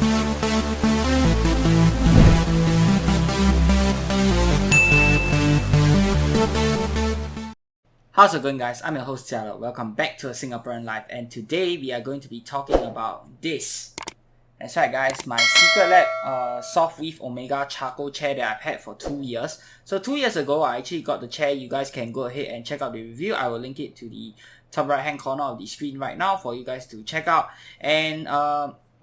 How's it going, guys? I'm your host Jalo. Welcome back to a Singaporean Life, and today we are going to be talking about this. That's right, guys, my Secretlab Softweave Omega charcoal chair that I've had for 2 years. So 2 years ago, I actually got the chair. You guys can go ahead and check out the review. I will link it to the top right hand corner of the screen right now for you guys to check out. And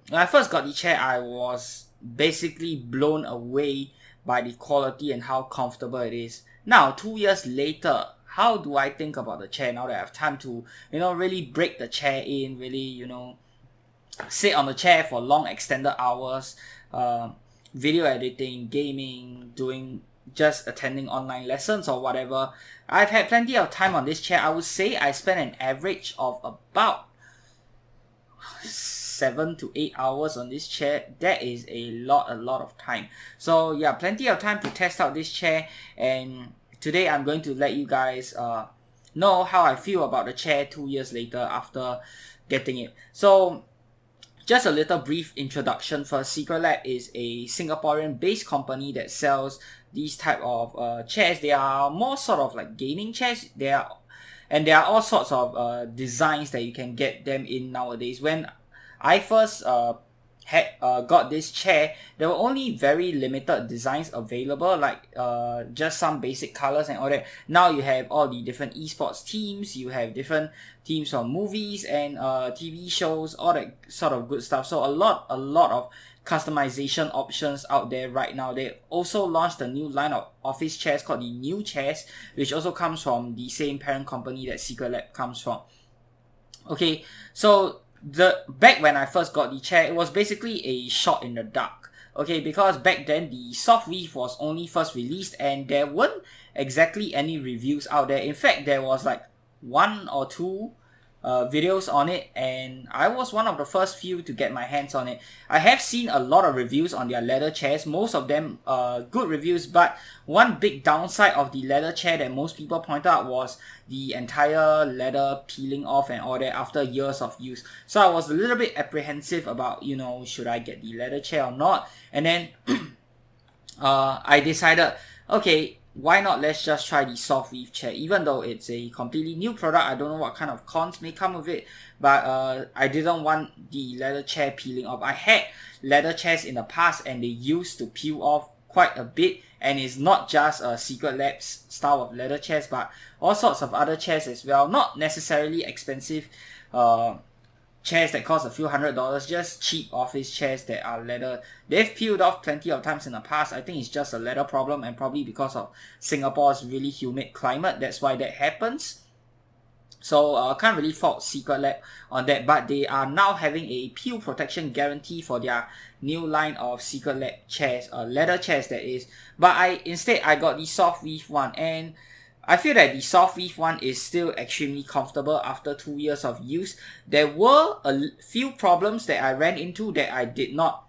when I first got the chair, I was basically blown away by the quality and how comfortable it is. Now, 2 years later, how do I think about the chair now that I have time to, really break the chair in, really, sit on the chair for long extended hours, video editing, gaming, just attending online lessons or whatever. I've had plenty of time on this chair. I would say I spent an average of about 7 to 8 hours on this chair. That is a lot of time. So yeah, plenty of time to test out this chair, and today I'm going to let you guys know how I feel about the chair 2 years later after getting it. So just a little brief introduction first. Secretlab is a Singaporean based company that sells these type of chairs. They are more sort of like gaming chairs. There are all sorts of designs that you can get them in nowadays. When I first got this chair, there were only very limited designs available, like just some basic colors and all that. Now you have all the different esports teams, you have different teams from movies and TV shows, all that sort of good stuff. So a lot of customization options out there right now. They also launched a new line of office chairs called the New Chairs, which also comes from the same parent company that Secretlab comes from. Okay, so back when I first got the chair, it was basically a shot in the dark. Okay, because back then the Softweave was only first released and there weren't exactly any reviews out there. In fact, there was like 1 or 2 videos on it, and I was one of the first few to get my hands on it. I have seen a lot of reviews on their leather chairs, most of them good reviews, but one big downside of the leather chair that most people point out was the entire leather peeling off and all that after years of use. So I was a little bit apprehensive about, should I get the leather chair or not? And then I decided, okay, why not let's just try the Softweave chair. Even though it's a completely new product, I don't know what kind of cons may come with it, but I didn't want the leather chair peeling off. I had leather chairs in the past and they used to peel off quite a bit, and it's not just a Secretlab's style of leather chairs, but all sorts of other chairs as well. Not necessarily expensive chairs that cost a few $100s, just cheap office chairs that are leather. They've peeled off plenty of times in the past. I think it's just a leather problem, and probably because of Singapore's really humid climate, that's why that happens. So can't really fault Secretlab on that, but they are now having a peel protection guarantee for their new line of Secretlab chairs, leather chairs that is. But instead I got the Softweave one, and I feel that the Softweave one is still extremely comfortable after 2 years of use. There were a few problems that I ran into that I did not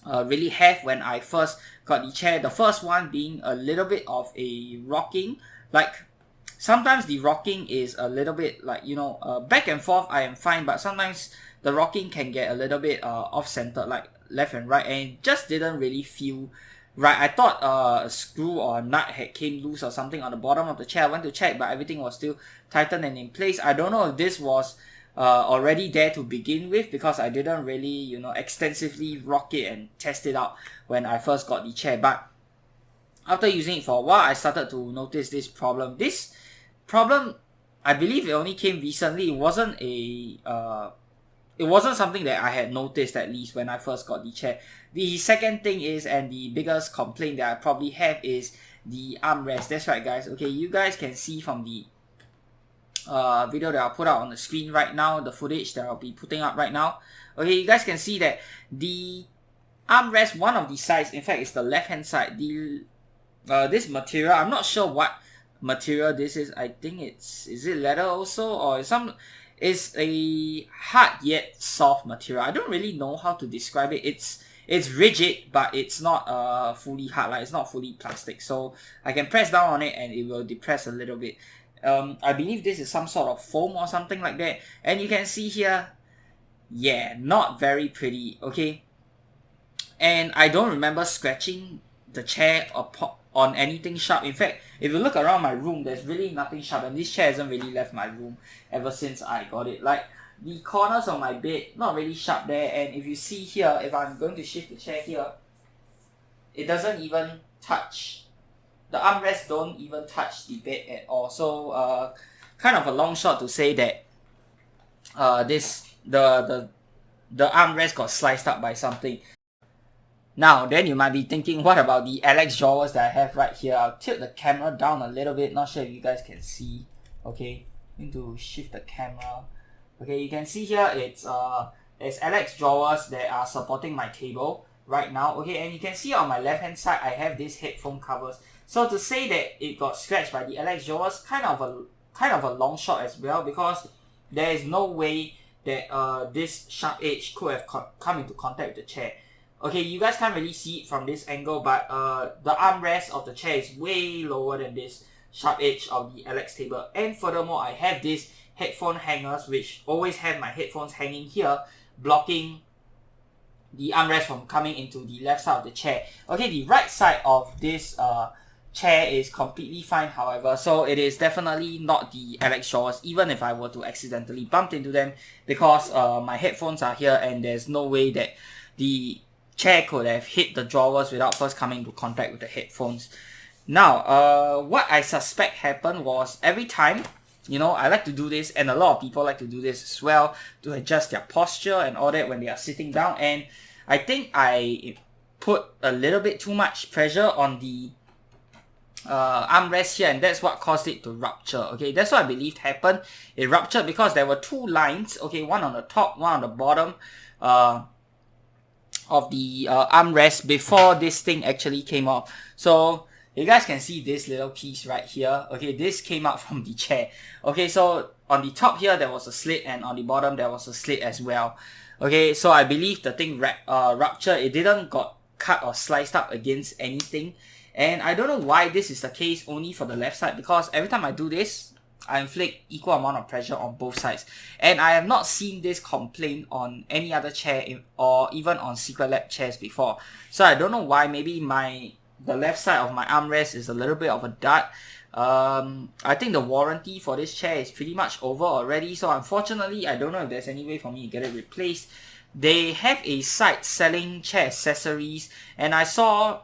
really have when I first got the chair. The first one being a little bit of a rocking. Like, sometimes the rocking is a little bit like, back and forth I am fine, but sometimes the rocking can get a little bit off-centered, like left and right, and it just didn't really feel right. I thought a screw or a nut came loose or something on the bottom of the chair. I went to check, but everything was still tightened and in place. I don't know if this was already there to begin with, because I didn't really, extensively rock it and test it out when I first got the chair. But after using it for a while, I started to notice this problem. This problem, I believe it only came recently. It wasn't something that I had noticed, at least when I first got the chair. The second thing is, and the biggest complaint that I probably have, is the armrest. That's right, guys. Okay, you guys can see from the video that I'll put out on the screen right now, the footage that I'll be putting up right now. Okay, you guys can see that the armrest, one of the sides, in fact it's the left hand side, this material, I'm not sure what material this is. I think is it leather also, or it's a hard yet soft material. I don't really know how to describe it. It's rigid, but it's not fully hard, like it's not fully plastic. So I can press down on it and it will depress a little bit. I believe this is some sort of foam or something like that. And you can see here, yeah, not very pretty. Okay, and I don't remember scratching the chair on anything sharp. In fact, if you look around my room, there's really nothing sharp, and this chair hasn't really left my room ever since I got it. Like, the corners of my bed, not really sharp there, and if you see here, if I'm going to shift the chair here, it doesn't even touch. The armrests don't even touch the bed at all. So kind of a long shot to say that the armrest got sliced up by something. Now, then you might be thinking, what about the Alex drawers that I have right here? I'll tilt the camera down a little bit. Not sure if you guys can see. Okay, need to shift the camera. Okay, you can see here it's Alex drawers that are supporting my table right now. Okay, and you can see on my left hand side I have these headphone covers. So to say that it got scratched by the Alex drawers, kind of a long shot as well, because there is no way that this sharp edge could have come into contact with the chair. Okay, you guys can't really see it from this angle, but the armrest of the chair is way lower than this sharp edge of the Alex table. And furthermore, I have these headphone hangers, which always have my headphones hanging here, blocking the armrest from coming into the left side of the chair. Okay, the right side of this chair is completely fine, however, so it is definitely not the Alex drawers, even if I were to accidentally bump into them, because my headphones are here and there's no way that the chair could have hit the drawers without first coming into contact with the headphones. Now, what I suspect happened was, every time, you know, I like to do this, and a lot of people like to do this as well, to adjust their posture and all that when they are sitting down, and I think I put a little bit too much pressure on the armrest here, and that's what caused it to rupture. Okay, that's what I believed happened. It ruptured because there were two lines, okay, one on the top, one on the bottom of the armrest before this thing actually came off. So you guys can see this little piece right here. Okay, this came out from the chair. Okay, so on the top here there was a slit, and on the bottom there was a slit as well. Okay, so I believe the thing ruptured. It didn't got cut or sliced up against anything, and I don't know why this is the case only for the left side, because every time I do this, I inflict equal amount of pressure on both sides, and I have not seen this complaint on any other chair or even on Secretlab chairs before. So I don't know why. Maybe the left side of my armrest is a little bit of a dud. I think the warranty for this chair is pretty much over already, so unfortunately I don't know if there's any way for me to get it replaced. They have a site selling chair accessories, and I saw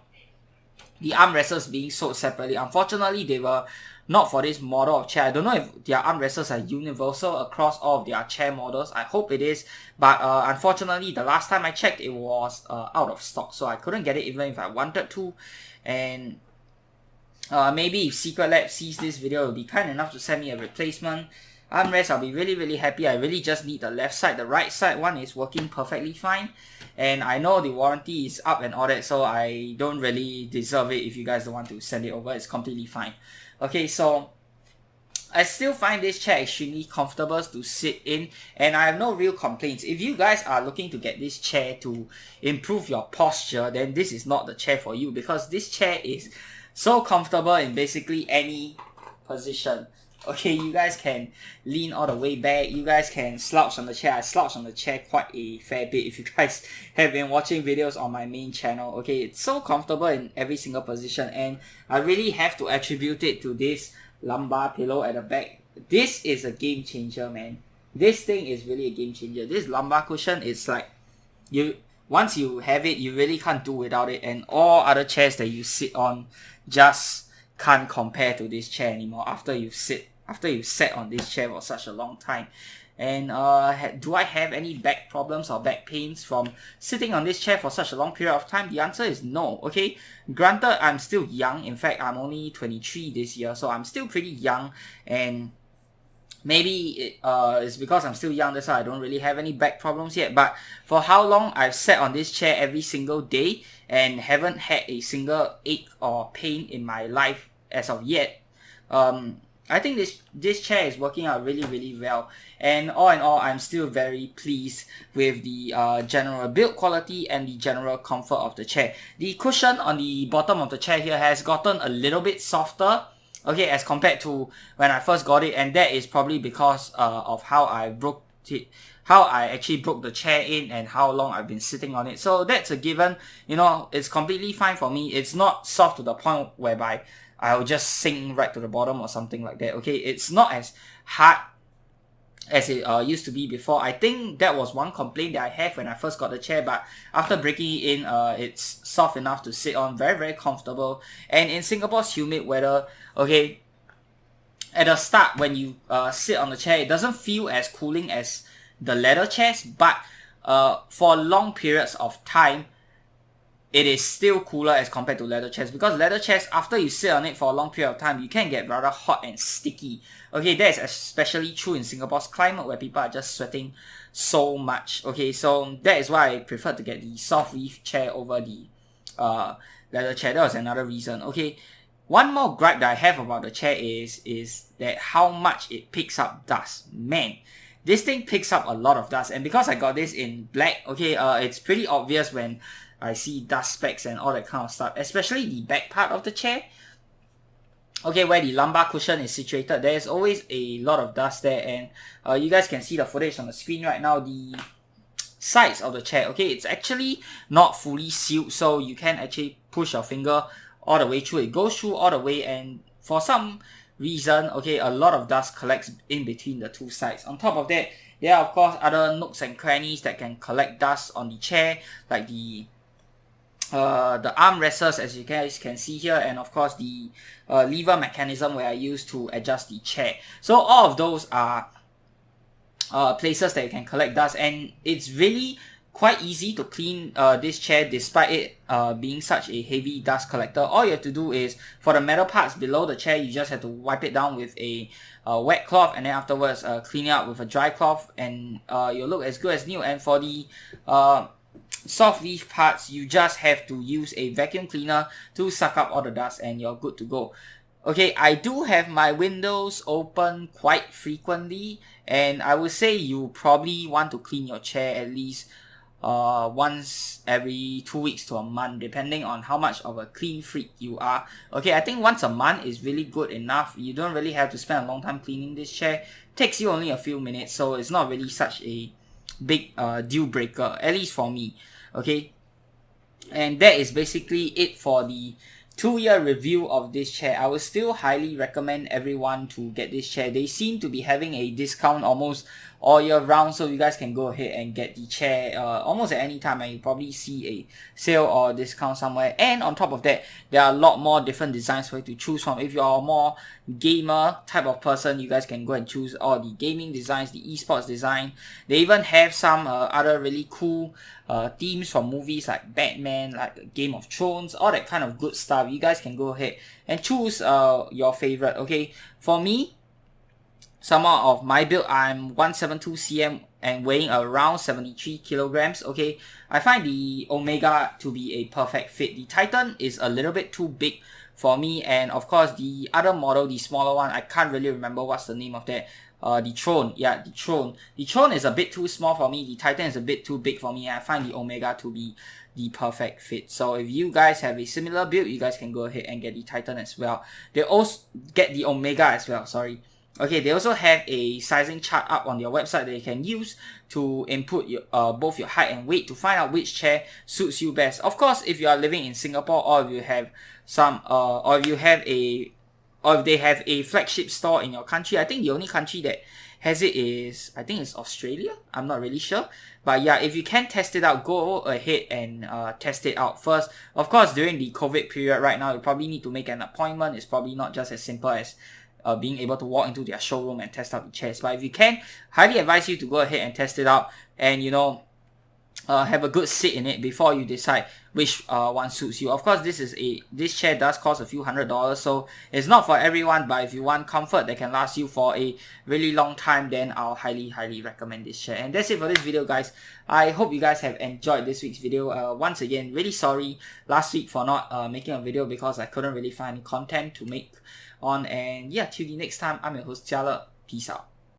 the armresters being sold separately. Unfortunately, they were not for this model of chair. I don't know if their armresters are universal across all of their chair models. I hope it is, but unfortunately, the last time I checked, it was out of stock, so I couldn't get it even if I wanted to. And maybe if Secretlab sees this video, it'll be kind enough to send me a replacement armrest. I'll be really, really happy. I really just need the left side. The right side one is working perfectly fine, and I know the warranty is up and all that, so I don't really deserve it if you guys don't want to send it over. It's completely fine. Okay, so I still find this chair extremely comfortable to sit in, and I have no real complaints. If you guys are looking to get this chair to improve your posture, then this is not the chair for you, because this chair is so comfortable in basically any position. Okay, you guys can lean all the way back, you guys can slouch on the chair. I slouch on the chair quite a fair bit if you guys have been watching videos on my main channel. Okay, it's so comfortable in every single position, and I really have to attribute it to this lumbar pillow at the back. This is a game changer, man. This thing is really a game changer. This lumbar cushion is like, once you have it, you really can't do without it, and all other chairs that you sit on just can't compare to this chair anymore after you sat on this chair for such a long time. And do I have any back problems or back pains from sitting on this chair for such a long period of time? The answer is no. Okay, granted, I'm still young. In fact, I'm only 23 this year, so I'm still pretty young, and maybe it's because I'm still young, that's why I don't really have any back problems yet. But for how long I've sat on this chair every single day and haven't had a single ache or pain in my life as of yet, I think this chair is working out really, really well. And all in all, I'm still very pleased with the general build quality and the general comfort of the chair. The cushion on the bottom of the chair here has gotten a little bit softer, okay, as compared to when I first got it, and that is probably because of how I broke it how I actually broke the chair in and how long I've been sitting on it. So that's a given. You know, it's completely fine for me. It's not soft to the point whereby I'll just sink right to the bottom or something like that. Okay, it's not as hard as it used to be before. I think that was one complaint that I have when I first got the chair, but after breaking it in, it's soft enough to sit on, very, very comfortable. And in Singapore's humid weather, okay, at the start when you sit on the chair, it doesn't feel as cooling as the leather chairs, but for long periods of time, it is still cooler as compared to leather chairs, because leather chairs, after you sit on it for a long period of time, you can get rather hot and sticky. Okay, that is especially true in Singapore's climate where people are just sweating so much. Okay, so that is why I prefer to get the Softweave chair over the leather chair. That was another reason. Okay, one more gripe that I have about the chair is that how much it picks up dust. Man, this thing picks up a lot of dust, and because I got this in black, okay, it's pretty obvious when I see dust specks and all that kind of stuff, especially the back part of the chair. Okay, where the lumbar cushion is situated, there is always a lot of dust there, and you guys can see the footage on the screen right now. The sides of the chair, okay, it's actually not fully sealed, so you can actually push your finger all the way through. It goes through all the way, and for some reason, okay, a lot of dust collects in between the two sides. On top of that, there are of course other nooks and crannies that can collect dust on the chair, like the armrests, as you guys can see here, and of course the lever mechanism where I use to adjust the chair. So all of those are places that you can collect dust, and it's really quite easy to clean this chair despite it being such a heavy dust collector. All you have to do is, for the metal parts below the chair, you just have to wipe it down with a wet cloth, and then afterwards clean it up with a dry cloth, and you'll look as good as new. And for the Softweave parts, you just have to use a vacuum cleaner to suck up all the dust and you're good to go. Okay, I do have my windows open quite frequently, and I would say you probably want to clean your chair at least once every 2 weeks to a month, depending on how much of a clean freak you are. Okay, I think once a month is really good enough. You don't really have to spend a long time cleaning this chair. It takes you only a few minutes, so it's not really such a big deal breaker, at least for me. Okay, and that is basically it for the 2-year review of this chair. I would still highly recommend everyone to get this chair. They seem to be having a discount almost all year round, so you guys can go ahead and get the chair almost at any time, and you probably see a sale or discount somewhere. And on top of that, there are a lot more different designs for you to choose from. If you're a more gamer type of person, you guys can go and choose all the gaming designs, the esports design. They even have some other really cool themes from movies like Batman, like Game of Thrones, all that kind of good stuff. You guys can go ahead and choose your favorite. Okay, for me, somehow of my build, I'm 172 cm and weighing around 73 kilograms. Okay, I find the Omega to be a perfect fit. The Titan is a little bit too big for me, and of course the other model, the smaller one, I can't really remember what's the name of that. The Throne, yeah, the Throne. The Throne is a bit too small for me. The Titan is a bit too big for me. I find the Omega to be the perfect fit. So if you guys have a similar build, you guys can go ahead and get the Titan as well. They also get the Omega as well, sorry. Okay, they also have a sizing chart up on their website that you can use to input your, both your height and weight to find out which chair suits you best. Of course, if you are living in Singapore, or if you have some, or if you have a, or if they have a flagship store in your country, I think the only country that has it is, I think it's Australia. I'm not really sure. But yeah, if you can test it out, go ahead and test it out first. Of course, during the COVID period right now, you probably need to make an appointment. It's probably not just as simple as being able to walk into their showroom and test out the chairs. But if you can, highly advise you to go ahead and test it out, and you know, have a good sit in it before you decide which one suits you. Of course, this chair does cost a few $100s, so it's not for everyone. But if you want comfort that can last you for a really long time, then I'll highly recommend this chair. And that's it for this video, guys. I hope you guys have enjoyed this week's video. Once again, really sorry last week for not making a video because I couldn't really find any content to make on. And yeah, till the next time, I'm your host Jia Le. Peace out.